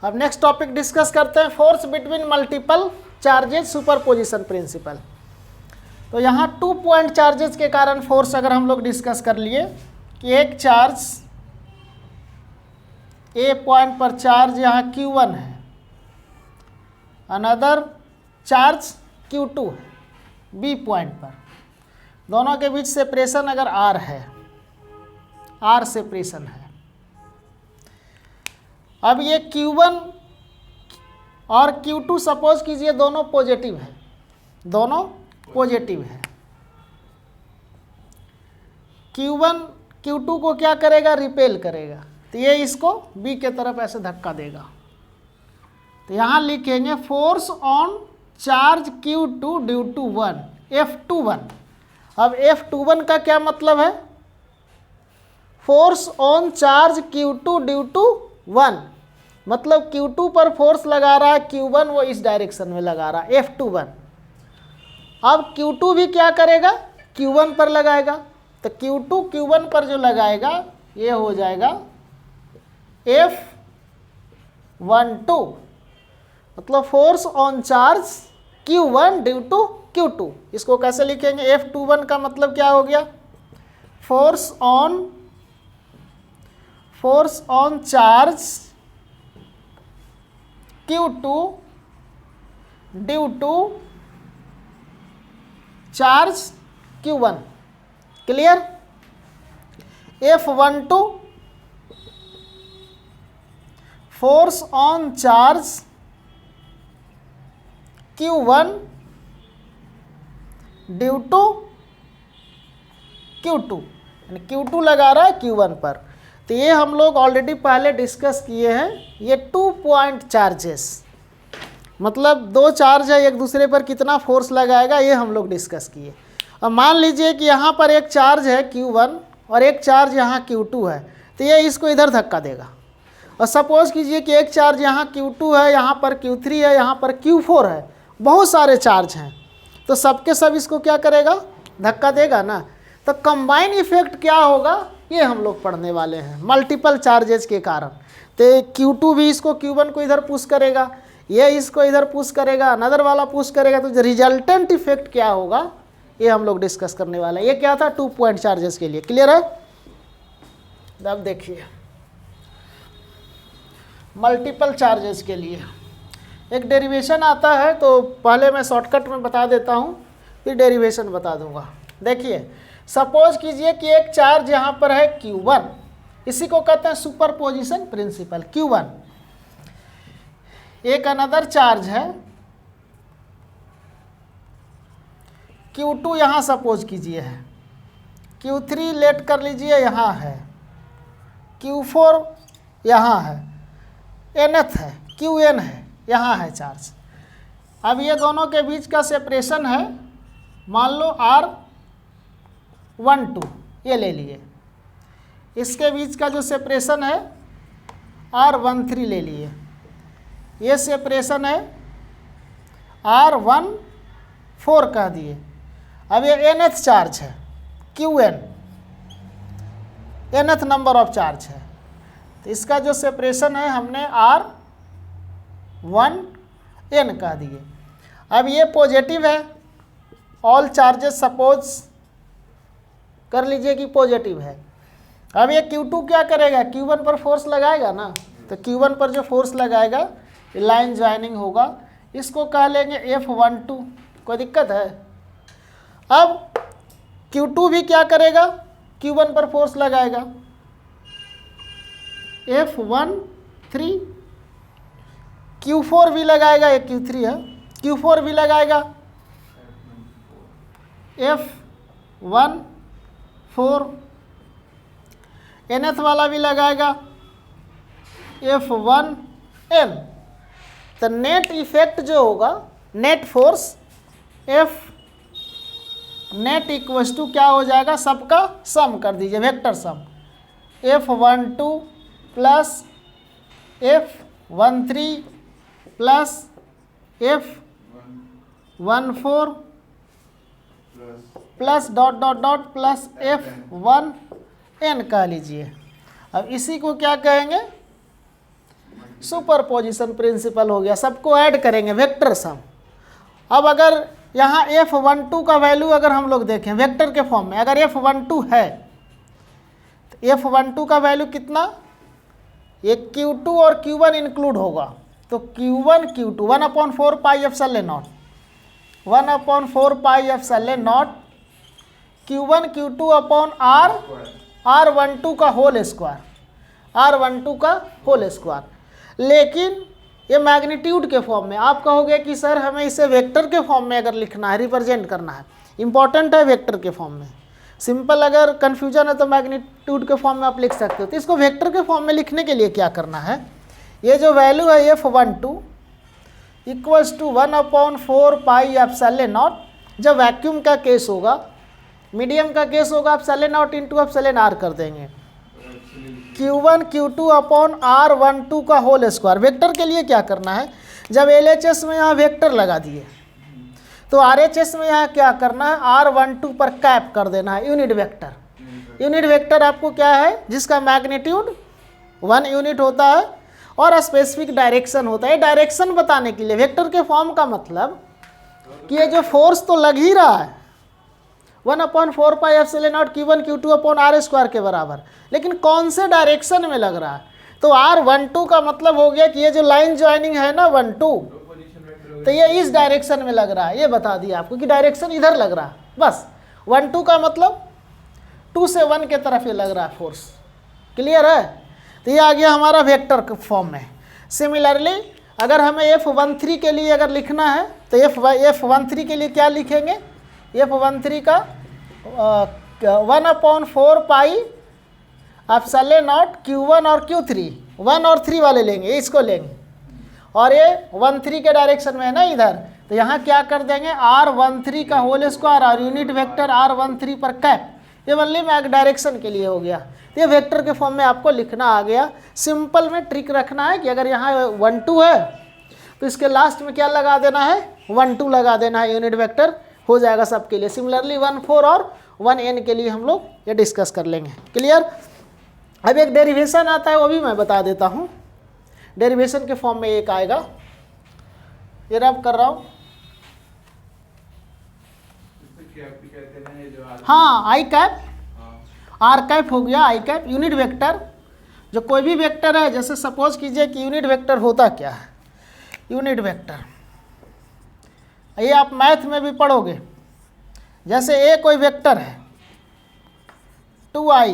अब next topic discuss करते हैं, force between multiple charges superposition principle. तो यहाँ 2 पॉइंट चार्जेस के कारण फोर्स अगर हम लोग डिस्कस कर लिए कि एक चार्ज ए पॉइंट पर चार्ज यहाँ Q1 है, अनदर चार्ज Q2 है बी पॉइंट पर, दोनों के बीच सेपरेशन अगर R है, R सेपरेशन है। अब ये Q1 और Q2 सपोज कीजिए दोनों पॉजिटिव है, दोनों पॉजिटिव है। Q1 Q2 को क्या करेगा, रिपेल करेगा, तो ये इसको B के तरफ ऐसे धक्का देगा। तो यहाँ लिखेंगे force on charge Q2 due to 1 F21। अब F21 का क्या मतलब है, force on charge Q2 due to 1, मतलब Q2 पर फोर्स लगा रहा है Q1, वो इस डायरेक्शन में लगा रहा है F21। अब Q2 भी क्या करेगा, Q1 पर लगाएगा, तो Q2 Q1 पर जो लगाएगा ये हो जाएगा F12, मतलब force on charge Q1 due to Q2। इसको कैसे लिखेंगे, F21 का मतलब क्या हो गया, force on charge Q2 due to charge Q1। Clear. F12 force on charge Q1 due to Q2, Q2 लगा रहा है Q1 पर। तो ये हम लोग ऑलरेडी पहले डिस्कस किए हैं, ये 2 पॉइंट चार्जेस, मतलब दो चार्ज है, एक दूसरे पर कितना फोर्स लगाएगा ये हम लोग डिस्कस किए। अब मान लीजिए कि यहाँ पर एक चार्ज है Q1 और एक चार्ज यहाँ Q2 है, तो ये इसको इधर धक्का देगा। और सपोज कीजिए कि एक चार्ज यहाँ Q2 है, यहाँ पर Q3 है, यहाँ पर Q4 है, बहुत सारे चार्ज हैं, तो सबके सब इसको क्या करेगा, धक्का देगा ना। तो कंबाइन इफेक्ट क्या होगा ये हम लोग पढ़ने वाले हैं, मल्टीपल चार्जेस के कारण। तो Q2 भी इसको Q1 को इधर पुश करेगा, ये इसको इधर पुश करेगा, अनदर वाला पुश करेगा, तो रिजल्टेंट इफेक्ट क्या होगा ये हम लोग डिस्कस करने वाले हैं। ये क्या था, 2 पॉइंट चार्जेस के लिए। क्लियर है। अब देखिए मल्टीपल चार्जेस के लिए एक डेरिवेशन आता है, तो पहले मैं शॉर्टकट में बता देता हूँ, फिर डेरिवेशन बता दूंगा। देखिए सपोज कीजिए कि एक चार्ज यहाँ पर है Q1, इसी को कहते हैं सुपरपोजिशन प्रिंसिपल Q1। एक अनदर चार्ज है Q2, यहाँ सपोज कीजिए है, Q3 लेट कर लीजिए यहाँ है, Q4 यहाँ है, nth है, Qn है, यहाँ है चार्ज। अब ये दोनों के बीच का सेपरेशन है, मान लो R12 ये ले लिए, इसके बीच का जो सेपरेशन है R13 ले लिए, ये सेपरेशन है R14 कह दिए। अब ये nth चार्ज है Qn, nth number of charge है, तो इसका जो सेपरेशन है हमने R1n कह दिए। अब ये पॉजिटिव है, ऑल चार्जेस सपोज कर लीजिए कि पॉजिटिव है। अब ये Q2 क्या करेगा, Q1 पर फोर्स लगाएगा ना, तो Q1 पर जो फोर्स लगाएगा लाइन ज्वाइनिंग होगा, इसको कह लेंगे F12। कोई दिक्कत है। अब Q2 भी क्या करेगा, Q1 पर फोर्स लगाएगा F13, Q4 भी लगाएगा, एक Q3 है, Q4 भी लगाएगा F14, nth वाला भी लगाएगा F1n। तो नेट इफेक्ट जो होगा, net force F net equals to क्या हो जाएगा, सबका सम कर दीजिए, vector sum, F12 plus F13 plus F14 plus dot dot dot plus F1n कह लीजिए। अब इसी को क्या कहेंगे, सुपरपोजिशन प्रिंसिपल हो गया, सबको ऐड करेंगे वेक्टर सम। अब अगर यहाँ F12 का वैल्यू अगर हम लोग देखें वेक्टर के फॉर्म में, अगर F12 है तो F12 का वैल्यू कितना, ये Q2 और Q1 इंक्लूड होगा, तो Q1 Q2 1/4 pi epsilon not, 1/4 pi epsilon not Q1 Q2 upon R12 का होल स्क्वायर, R12 का होल स्क्वायर। लेकिन ये मैग्नीट्यूड के फॉर्म में, आप कहोगे कि सर हमें इसे वेक्टर के फॉर्म में अगर लिखना है, रिप्रेजेंट करना है, इंपॉर्टेंट है वेक्टर के फॉर्म में। सिंपल अगर कन्फ्यूजन है तो मैग्नीट्यूड के फॉर्म में आप लिख सकते हो। तो इसको वेक्टर के फॉर्म में लिखने के लिए क्या करना है, ये जो वैल्यू है F12 equals to 1/4 pi epsilon naught, जब वैक्यूम का केस होगा, मीडियम का केस होगा, epsilon naught into epsilon R कर देंगे, Q1 Q2 अपॉन R12 का होल स्क्वायर। वेक्टर के लिए क्या करना है, जब LHS में यहाँ वेक्टर लगा दिए तो RHS में यहाँ क्या करना है, R12 पर कैप कर देना है यूनिट वेक्टर। यूनिट वेक्टर आपको क्या है, जिसका मैग्नीट्यूड 1 यूनिट होता है और स्पेसिफिक डायरेक्शन होता है। डायरेक्शन बताने के लिए वेक्टर के फॉर्म का मतलब कि ये जो फोर्स तो लग ही रहा है 1/4 pi epsilon not Q1 Q2 upon R square के बराबर, लेकिन कौन से डायरेक्शन में लग रहा है। तो R12 का मतलब हो गया कि ये जो लाइन ज्वाइनिंग है ना 1-2, तो ये इस डायरेक्शन में लग रहा है, ये बता दिया आपको कि डायरेक्शन इधर लग रहा है बस। 1-2 का मतलब 2 से 1 के तरफ ये लग रहा है फोर्स, क्लियर है। तो ये आ गया हमारा वेक्टर के फॉर्म में। सिमिलरली अगर हमें F13 के लिए अगर लिखना है तो F13 के लिए क्या लिखेंगे, F13 का 1/4 पाई एप्सिलॉन नॉट Q1 और Q3, 1 और 3 वाले लेंगे, इसको लेंगे, और ये 1-3 के डायरेक्शन में है ना इधर, तो यहाँ क्या कर देंगे R13 का होल स्क्वायर और यूनिट वेक्टर R13 पर कैप, ये ओनली मैग डायरेक्शन के लिए हो गया। तो ये वेक्टर के फॉर्म में आपको लिखना आ गया। सिंपल में ट्रिक रखना है कि अगर यहाँ 1-2 है तो इसके लास्ट में क्या लगा देना है, 1-2 लगा देना है, यूनिट वेक्टर हो जाएगा सबके लिए। सिमिलरली 1-4 और 1n के लिए हम लोग ये डिस्कस कर लेंगे, क्लियर। अब एक डेरिवेशन आता है, वो भी मैं बता देता हूँ। डेरिवेशन के फॉर्म में एक आएगा, ये रब कर रहा हूँ, हाँ आई कैप, आर कैप हो गया, आई कैप यूनिट वेक्टर। जो कोई भी वेक्टर है, जैसे सपोज कीजिए कि यूनिट वेक्टर होता क्या है, यूनिट वेक्टर ये आप मैथ में भी पढ़ोगे। जैसे ए कोई वेक्टर है 2i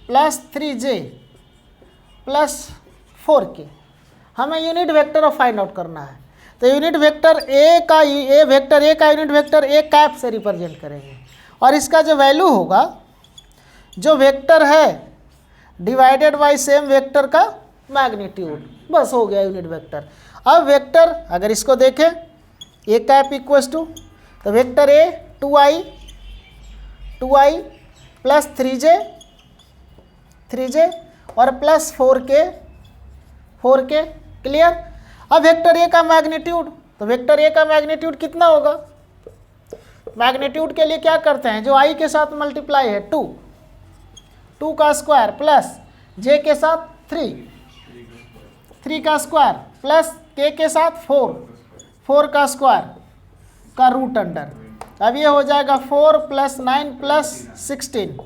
plus 3j plus 4k, हमें unit vector of find out करना है। तो यूनिट वेक्टर वेक्टर ए का यूनिट वेक्टर ए कैप से रिप्रेजेंट करेंगे, और इसका जो वैल्यू होगा, जो वेक्टर है डिवाइडेड बाय सेम वेक्टर का मैग्नीट्यूड, बस हो गया यूनिट वेक्टर। अब वेक्टर अगर इसको देखें ए कैप इक्वल्स टू, तो vector A 2i plus 3j और प्लस 4k, क्लियर। अब वेक्टर ए का मैग्नीट्यूड, तो वेक्टर ए का मैग्नीट्यूड कितना होगा, मैग्नीट्यूड के लिए क्या करते हैं, जो i के साथ मल्टीप्लाई है 2 का स्क्वायर प्लस j के साथ 3 का स्क्वायर प्लस k के साथ 4 का स्क्वायर का रूट अंडर। अब ये हो जाएगा 4 + 9 + 16,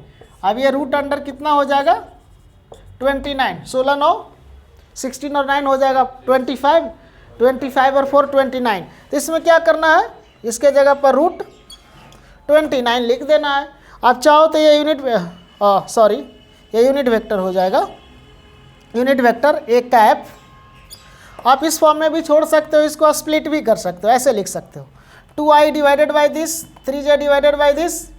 अब ये रूट अंडर कितना हो जाएगा 29, 16 9 16 और 9 हो जाएगा 25, 25 और 4 29। तो इसमें क्या करना है, इसके जगह पर रूट 29 लिख देना है। आप चाहो तो ये यूनिट वेक्टर हो जाएगा, यूनिट वेक्टर ए कैप। आप इस फॉर्म में भी छोड़ सकते हो, इसको स्प्लिट भी कर सकते हो, ऐसे लिख सकते हो 2i divided by this, 3j divided by this,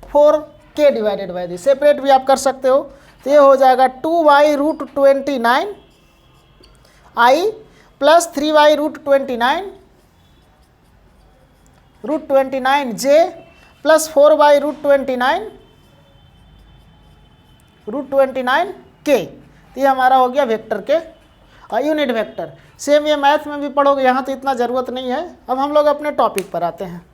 4k divided by this, separate भी आप कर सकते हो। तो ये हो जाएगा 2y root 29 i plus 3y root 29 j plus 4y root 29 k। तो ये हमारा हो गया वेक्टर के यूनिट वेक्टर। सेम ये मैथ में भी पढ़ोगे, यहाँ तो इतना ज़रूरत नहीं है। अब हम लोग अपने टॉपिक पर आते हैं।